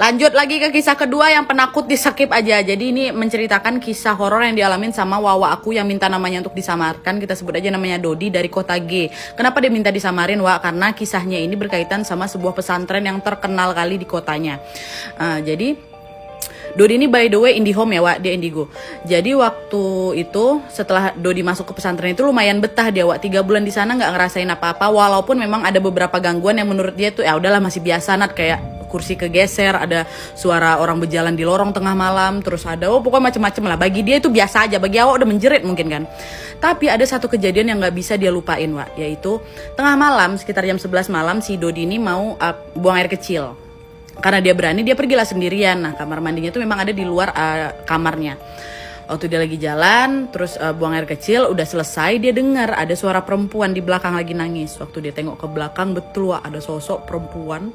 Lanjut lagi ke kisah kedua yang penakut, di skip aja. Jadi ini menceritakan kisah horor yang dialamin sama wawa aku yang minta namanya untuk disamarkan. Kita sebut aja namanya Dodi dari kota G. Kenapa dia minta disamarin, Wak? Karena kisahnya ini berkaitan sama sebuah pesantren yang terkenal kali di kotanya. Jadi Dodi ini by the way IndiHome ya, Wak, dia Indigo. Jadi waktu itu setelah Dodi masuk ke pesantren itu lumayan betah dia, Wak. 3 bulan di sana nggak ngerasain apa-apa, walaupun memang ada beberapa gangguan yang menurut dia tuh ya udahlah masih biasa, Nat, kayak kursi kegeser, ada suara orang berjalan di lorong tengah malam, terus ada pokoknya macem-macem lah. Bagi dia itu biasa aja, bagi awak udah menjerit mungkin kan. Tapi ada satu kejadian yang nggak bisa dia lupain, Wak, yaitu tengah malam sekitar jam 11 malam si Dodi ini mau buang air kecil. Karena dia berani, dia pergilah sendirian. Nah, kamar mandinya itu memang ada di luar kamarnya. Waktu dia lagi jalan, terus buang air kecil, udah selesai, dia dengar ada suara perempuan di belakang lagi nangis. Waktu dia tengok ke belakang, betul, Wak, ada sosok perempuan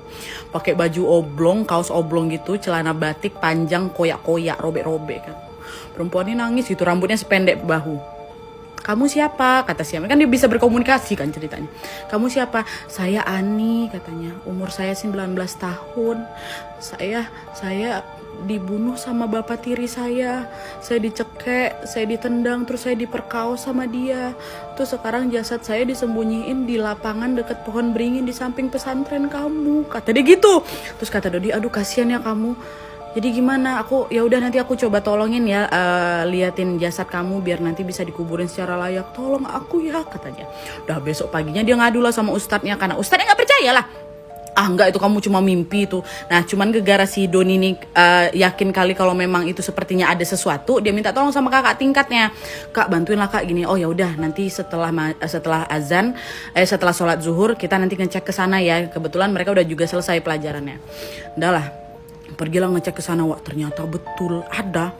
pakai baju oblong, kaos oblong gitu, celana batik panjang, koyak-koyak, robek-robek kan. Perempuan ini nangis gitu, rambutnya sependek bahu. Kamu siapa? Kata siapa? Kan dia bisa berkomunikasi kan ceritanya. Kamu siapa? Saya Ani, katanya. Umur saya 19 tahun. Saya dibunuh sama bapak tiri saya dicekek, saya ditendang, terus saya diperkaos sama dia. Terus sekarang jasad saya disembunyiin di lapangan deket pohon beringin di samping pesantren kamu, kata dia gitu. Terus kata Dodi, aduh kasihan ya kamu. Jadi gimana? Ya udah nanti aku coba tolongin ya, liatin jasad kamu biar nanti bisa dikuburin secara layak. Tolong aku ya, katanya. Udah besok paginya dia ngadu lah sama ustadznya, karena ustadznya nggak percaya lah. Enggak, itu kamu cuma mimpi itu. Nah, cuman gara-gara si Doni ini yakin kali kalau memang itu sepertinya ada sesuatu, dia minta tolong sama kakak tingkatnya. Kak, bantuin lah Kak gini. Oh ya udah, nanti setelah azan, setelah sholat zuhur kita nanti ngecek ke sana ya. Kebetulan mereka udah juga selesai pelajarannya. Udahlah, pergilah ngecek ke sana, Wak. Ternyata betul ada.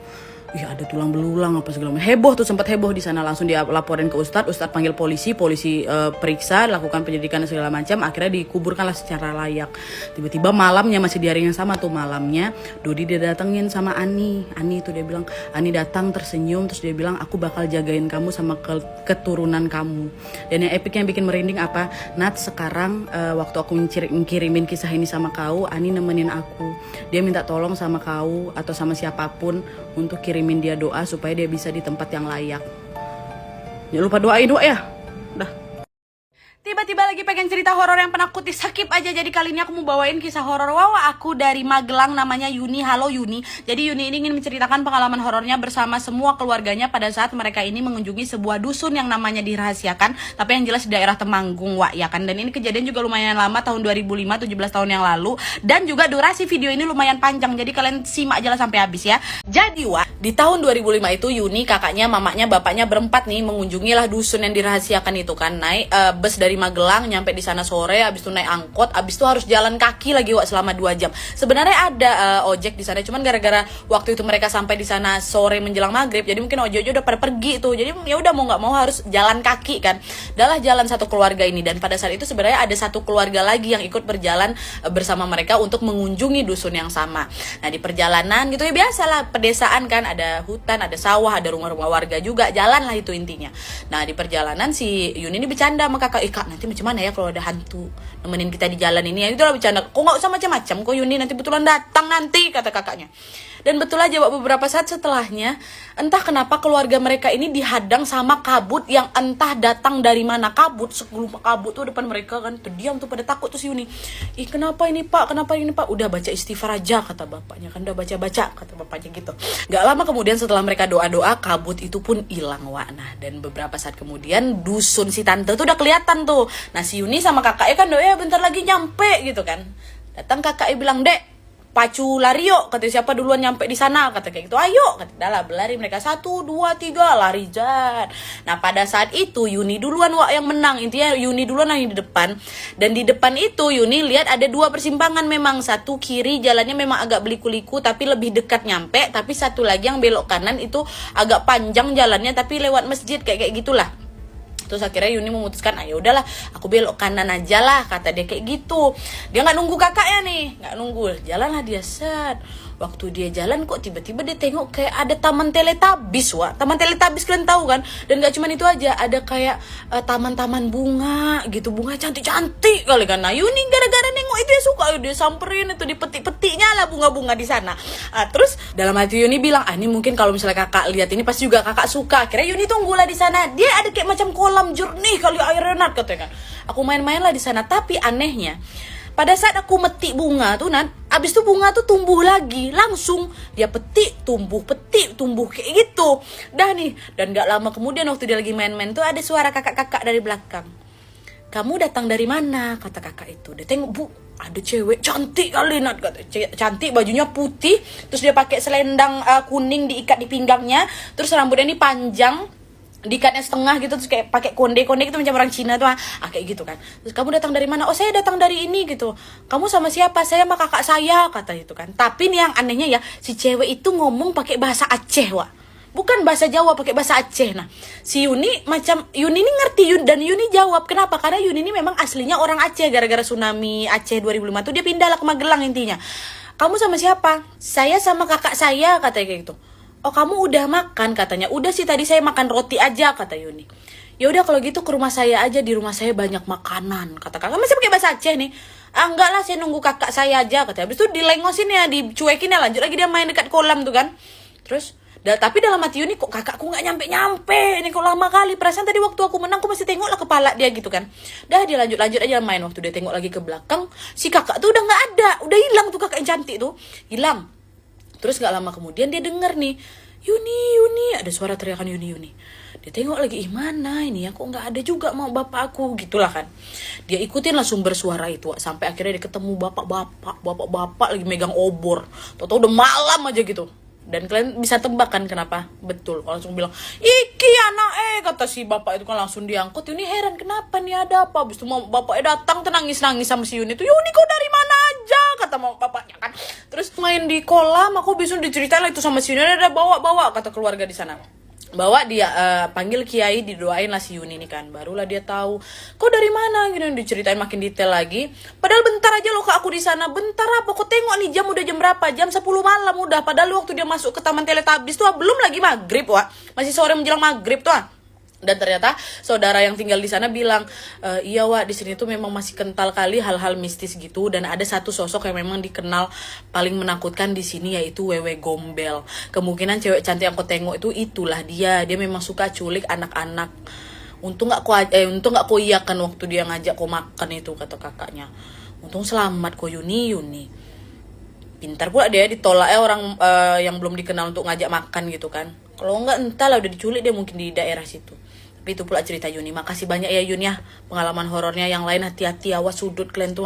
Iya, ada tulang belulang apa segala macam. Heboh tuh, sempat heboh di sana. Langsung dia laporin ke Ustadz panggil polisi periksa, lakukan penyelidikan dan segala macam. Akhirnya dikuburkanlah secara layak. Tiba-tiba malamnya, masih di hari yang sama tuh malamnya, Dodi dia datengin sama Ani itu, dia bilang, Ani datang tersenyum, terus dia bilang, aku bakal jagain kamu sama keturunan kamu. Dan yang epic yang bikin merinding apa, Nat, sekarang waktu aku ngirimin kisah ini sama kau, Ani nemenin aku. Dia minta tolong sama kau atau sama siapapun untuk kirimin dia doa supaya dia bisa di tempat yang layak. Jangan lupa doain, doa ya. Dah. Tiba-tiba lagi pengen cerita horor yang penakut, di skip aja. Jadi kali ini aku mau bawain kisah horor wawa aku dari Magelang, namanya Yuni. Halo Yuni. Jadi Yuni ini ingin menceritakan pengalaman horornya bersama semua keluarganya pada saat mereka ini mengunjungi sebuah dusun yang namanya dirahasiakan, tapi yang jelas di daerah Temanggung, Wak, ya kan. Dan ini kejadian juga lumayan lama, tahun 2005, 17 tahun yang lalu. Dan juga durasi video ini lumayan panjang, jadi kalian simak aja lah sampai habis ya. Jadi, Wak, di tahun 2005 itu Yuni, kakaknya, mamanya, bapaknya berempat nih mengunjungilah dusun yang dirahasiakan itu kan. Naik bus dari Magelang, nyampe di sana sore, habis itu naik angkot, habis itu harus jalan kaki lagi, Wak, selama 2 jam. Sebenarnya ada ojek di sana, cuman gara-gara waktu itu mereka sampai di sana sore menjelang maghrib, jadi mungkin ojek udah pada pergi tuh. Jadi ya udah mau nggak mau harus jalan kaki kan. Adalah jalan satu keluarga ini, dan pada saat itu sebenarnya ada satu keluarga lagi yang ikut berjalan bersama mereka untuk mengunjungi dusun yang sama. Nah, di perjalanan gitu ya, biasalah pedesaan kan, ada hutan, ada sawah, ada rumah-rumah warga juga, jalan lah itu intinya. Nah, di perjalanan si Yuni ini bercanda sama kakak, Kak, nanti macam mana ya kalau ada hantu nemenin kita di jalan ini ya. Itulah bercanda, kok nggak usah macam-macam kok Yuni, nanti betulan datang nanti, kata kakaknya. Dan betul aja, Wak, beberapa saat setelahnya, entah kenapa keluarga mereka ini dihadang sama kabut yang entah datang dari mana. Kabut tuh depan mereka kan, terdiam tuh, pada takut tuh si Yuni. Ih, kenapa ini Pak, udah baca istighfar aja, kata bapaknya kan, udah baca-baca, kata bapaknya gitu. Gak lama kemudian setelah mereka doa-doa, kabut itu pun hilang, Wak. Nah, dan beberapa saat kemudian dusun si tante tuh udah kelihatan tuh. Nah, si Yuni sama kakaknya kan doa bentar lagi nyampe gitu kan. Datang kakaknya bilang, Dek, pacu lari yuk, kata siapa duluan nyampe di sana, kata kayak gitu. Ayo, kata, dah lah, berlari mereka 1, 2, 3 lari jan. Nah, pada saat itu Yuni duluan, Wak, yang menang. Intinya Yuni duluan yang di depan. Dan di depan itu Yuni lihat ada 2 persimpangan memang. Satu kiri jalannya memang agak beliku-liku tapi lebih dekat nyampe, tapi satu lagi yang belok kanan itu agak panjang jalannya tapi lewat masjid kayak gitulah. Terus akhirnya Yuni memutuskan, ayo udahlah, aku belok kanan aja lah, kata dia kayak gitu. Dia nggak nunggu kakaknya nih, nggak nunggu, jalanlah dia set. Waktu dia jalan kok tiba-tiba dia tengok kayak ada taman Teletubbies, Wak. Taman Teletubbies kalian tahu kan? Dan gak cuma itu aja, ada kayak taman-taman bunga gitu, bunga cantik-cantik kali kan. Nah, Yuni gara-gara nengok tengok itu ya suka, dia samperin itu, dipetik-petiknya lah bunga-bunga di sana. Terus dalam hati Yuni bilang, ini mungkin kalau misalnya kakak lihat ini pasti juga kakak suka. Akhirnya Yuni tunggulah di sana, dia ada kayak macam kolam jernih kali airnya Nat, katanya kan. Aku main-main lah di sana, tapi anehnya pada saat aku metik bunga tuh Nat, abis itu bunga tuh tumbuh lagi, langsung dia petik tumbuh kayak gitu. Dah nih, dan gak lama kemudian waktu dia lagi main-main tuh ada suara kakak-kakak dari belakang. Kamu datang dari mana? Kata kakak itu. Dia tengok, Bu, ada cewek cantik kali Nat, kata. Cantik, bajunya putih, terus dia pakai selendang kuning diikat di pinggangnya, terus rambutnya ini panjang, diikatnya setengah gitu, terus kayak pakai konde-konde gitu macam orang Cina tuh, kayak gitu kan. Terus kamu datang dari mana? Oh, saya datang dari ini gitu. Kamu sama siapa? Saya sama kakak saya, kata itu kan. Tapi nih yang anehnya ya, si cewek itu ngomong pakai bahasa Aceh, Wak. Bukan bahasa Jawa, pakai bahasa Aceh. Nah, si Yuni ini ngerti, dan Yuni jawab. Kenapa? Karena Yuni ini memang aslinya orang Aceh, gara-gara tsunami Aceh 2005 tuh dia pindah lah ke Magelang intinya. Kamu sama siapa? Saya sama kakak saya, katanya kayak gitu. Oh, kamu udah makan, katanya. Udah sih, tadi saya makan roti aja, kata Yuni. Ya udah kalau gitu ke rumah saya aja, di rumah saya banyak makanan, kata kakak. Masih pakai bahasa Aceh nih. Enggak lah, saya nunggu kakak saya aja, katanya. Habis itu dilengosin ya, dicuekin ya, lanjut lagi dia main dekat kolam tuh kan. Terus tapi dalam hati Yuni, kok kakakku nggak nyampe ini kok lama kali, perasaan tadi waktu aku menang aku masih tengok lah kepala dia gitu kan. Dah dia lanjut aja main. Waktu dia tengok lagi ke belakang, si kakak tuh udah nggak ada, udah hilang tuh kakak yang cantik tuh, hilang. Terus gak lama kemudian dia denger nih, Yuni, ada suara teriakan Yuni. Dia tengok lagi, mana ini ya, kok gak ada juga mau bapak aku, gitulah kan. Dia ikutin lah sumber suara itu, sampai akhirnya dia ketemu bapak lagi megang obor. Tau-tau udah malam aja gitu. Dan kalian bisa tebak kan kenapa? Betul, langsung bilang, iki anak kata si bapak itu kan, langsung diangkut. Yuni heran, kenapa nih, ada apa? Habis itu bapaknya datang, nangis sama si Yuni itu. Yuni kau dari mana aja, kata mau bapaknya kan. Terus main di kolam, aku bisa diceritain lah itu sama si Yuni, ada bawa kata keluarga di sana. Bawa dia, panggil kiai, didoain lah si Yuni ini kan. Barulah dia tahu, kok dari mana gitu, diceritain makin detail lagi. Padahal bentar aja loh kak aku di sana. Bentar apa, kok tengok nih jam udah jam berapa? Jam 10 malam udah. Padahal waktu dia masuk ke Taman Teletubbies tuh belum lagi maghrib, Wak. Masih sore menjelang maghrib tuh. Dan ternyata saudara yang tinggal di sana bilang, iya Wak, di sini tuh memang masih kental kali hal-hal mistis gitu. Dan ada satu sosok yang memang dikenal paling menakutkan di sini, yaitu Wewe Gombel. Kemungkinan cewek cantik yang kau tengok itu itulah dia. Dia memang suka culik anak-anak. Untung gak kau iyakan waktu dia ngajak kau makan itu, kata kakaknya. Untung selamat kau Yuni. Pintar pula dia ditolak orang yang belum dikenal untuk ngajak makan gitu kan. Kalau enggak entahlah udah diculik dia mungkin di daerah situ. Tapi itu pula cerita Yuni. Makasih banyak ya Yun ya. Pengalaman horornya, yang lain hati-hati, awas sudut kalian tuh.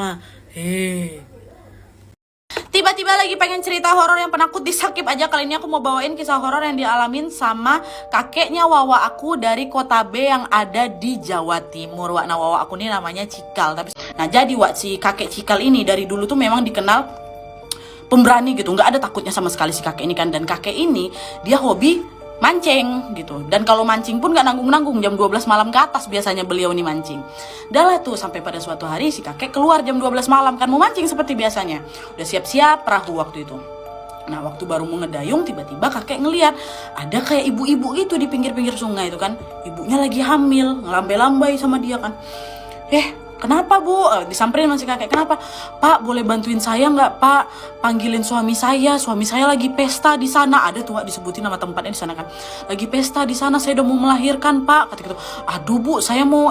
Tiba-tiba lagi pengen cerita horor yang penakut, di-skip aja. Kali ini aku mau bawain kisah horor yang dialamin sama kakeknya wawa aku dari kota B yang ada di Jawa Timur. Nah, wawa aku ini namanya Cikal. Nah, jadi si kakek Cikal ini dari dulu tuh memang dikenal pemberani gitu, nggak ada takutnya sama sekali si kakek ini kan. Dan kakek ini dia hobi mancing gitu. Dan kalau mancing pun gak nanggung-nanggung, jam 12 malam ke atas biasanya beliau nih mancing. Udah lah tuh, sampai pada suatu hari si kakek keluar jam 12 malam kan, mau mancing seperti biasanya. Udah siap-siap perahu waktu itu. Nah, waktu baru mau ngedayung, tiba-tiba kakek ngeliat ada kayak ibu-ibu gitu di pinggir-pinggir sungai itu kan. Ibunya lagi hamil, ngelambai-lambai sama dia kan. Kenapa Bu? Disamperin masih kakek. Kenapa? Pak, boleh bantuin saya nggak Pak? Panggilin suami saya lagi pesta di sana. Ada tuh disebutin nama tempatnya di sana kan. Lagi pesta di sana, saya udah mau melahirkan Pak. Kata gitu. Aduh Bu, saya mau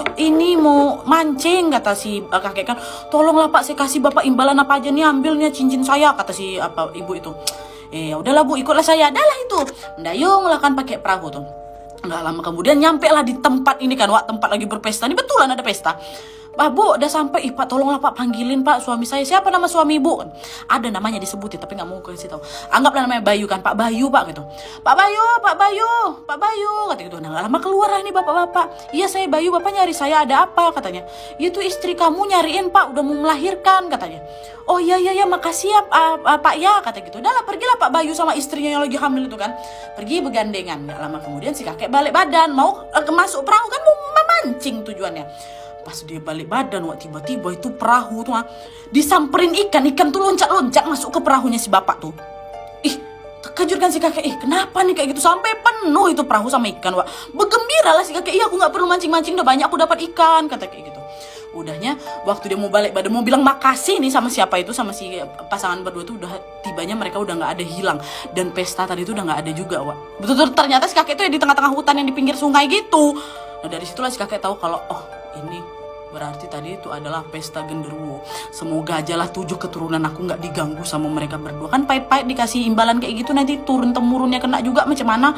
mancing, kata si kakek kan. Tolonglah Pak, saya kasih Bapak imbalan apa aja nih, ambilnya cincin saya, kata si ibu itu. Ya udahlah Bu, ikutlah saya. Adalah itu. Mendayung lah kan pakai perahu tuh. Nggak lama kemudian nyampe lah di tempat ini kan, tempat lagi berpesta. Ini betulan ada pesta. Bu, udah sampai. Pak, tolonglah Pak, panggilin Pak suami saya. Siapa nama suami Ibu? Ada namanya disebutin, tapi nggak mau kasih tahu. Anggaplah namanya Bayu kan, Pak Bayu Pak gitu. Pak Bayu, kata gitu. Nah, lama keluar lah ini bapak-bapak. Iya saya Bayu, Bapak nyari saya ada apa? Katanya. Itu istri kamu nyariin Pak, udah mau melahirkan katanya. Oh iya, makasih ya Pak ya, kata gitu. Udah lah, pergilah Pak Bayu sama istrinya yang lagi hamil itu kan. Pergi bergandengan. Nggak lama kemudian si kakek balik badan, mau masuk perahu kan, mau memancing tujuannya. Pas dia balik badan, tiba-tiba itu perahu tuh disamperin ikan tuh loncat-loncat masuk ke perahunya si bapak tuh. Terkejut kan si kakek, kenapa nih kayak gitu, sampai penuh itu perahu sama ikan. Bergembira lah si kakek, aku nggak perlu mancing-mancing, udah banyak aku dapat ikan, kata kayak gitu. Udahnya waktu dia mau balik badan mau bilang makasih nih sama siapa itu, sama si pasangan berdua tuh udah tibanya mereka udah nggak ada, hilang. Dan pesta tadi tuh udah nggak ada juga, Wak. Betul-betul ternyata si kakek tuh ya di tengah-tengah hutan yang di pinggir sungai gitu. Nah dari situlah si kakek tahu kalau oh ini berarti tadi itu adalah pesta genderuwo. Semoga aja lah 7 keturunan aku nggak diganggu sama mereka berdua. Kan pahit-pahit dikasih imbalan kayak gitu nanti turun temurunnya kena juga macam mana.